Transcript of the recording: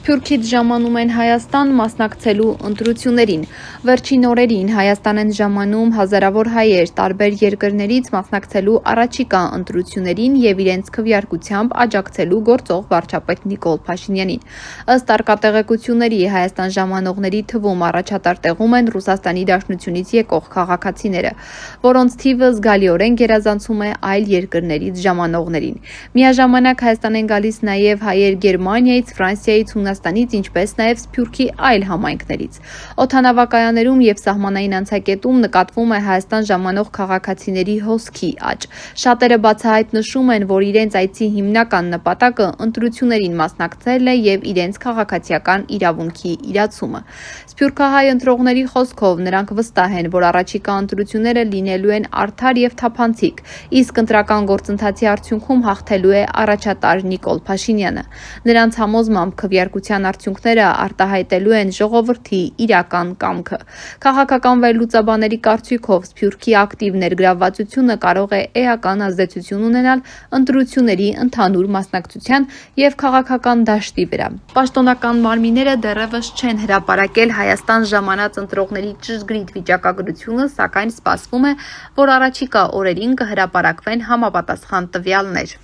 Սփյուռքից ժամանում են Հայաստան մասնակցելու ընտրություններին։ Վերջին օրերին Հայաստան են ժամանում հազարավոր հայեր տարբեր երկրներից մասնակցելու առաջիկա ընտրություններին եւ իրենց քվեարկությամբ աջակցելու գործող վարչապետ Նիկոլ Փաշինյանին։ Ըստ արկատեղեկությունների Հայաստան ժամանողների թվում առաջատար տեղում են Ռուսաստանի Դաշնությունից եկող քաղաքացիները, որոնց թիվը զգալիորեն գերազանցում է այլ երկրներից ժամանողներին։ Միաժամանակ Հայաստան են գալիս նաեւ հայեր Գերմանիայից, Ֆրանսիայից, Հունաստանից, ինչպես նաև Սփյուռքի այլ համայնքներից։ Օդանավակայաններում եւ սահմանային անցակետում նկատվում է Հայաստան ժամանող քաղաքացիների հոսքի աճ։ Շատերը բացահայտ նշում են, որ իրենց այցի հիմնական նպատակը ընտրություններին մասնակցելն է եւ իրենց քաղաքացիական իրավունքի իրացումը։ Սփյուռքահայ ընտրողների խոսքով նրանք վստահ են, որ առաջիկա ընտրությունները լինելու են արդար եւ թափանցիկ, իսկ ընտրական գործընթացի արդյունքում հաղթելու է առաջատար Նիկոլ Փաշինյանը։ Նրանց համոզմամբ քվեարկության արդյունքները արտահայտելու են ժողովրդի իրական կամքը։ Քաղաքական վերլուծաբանների կարծիքով Սփյուռքի ակտիվ ներգրավվածությունը կարող է էական ազդեցություն ունենալ ընտրությունների ընդհանուր մասնակցության եւ քաղաքական դաշտի վրա։ Պաշտոնական մարմինները դեռևս չեն հրապարակել Հայաստան ժամանած ընտրողների ճշգրիտ վիճակագրությունը, սակայն սպասվում է, որ առաջիկա օրերին կհրապարակվեն համապատասխան տվյալներ։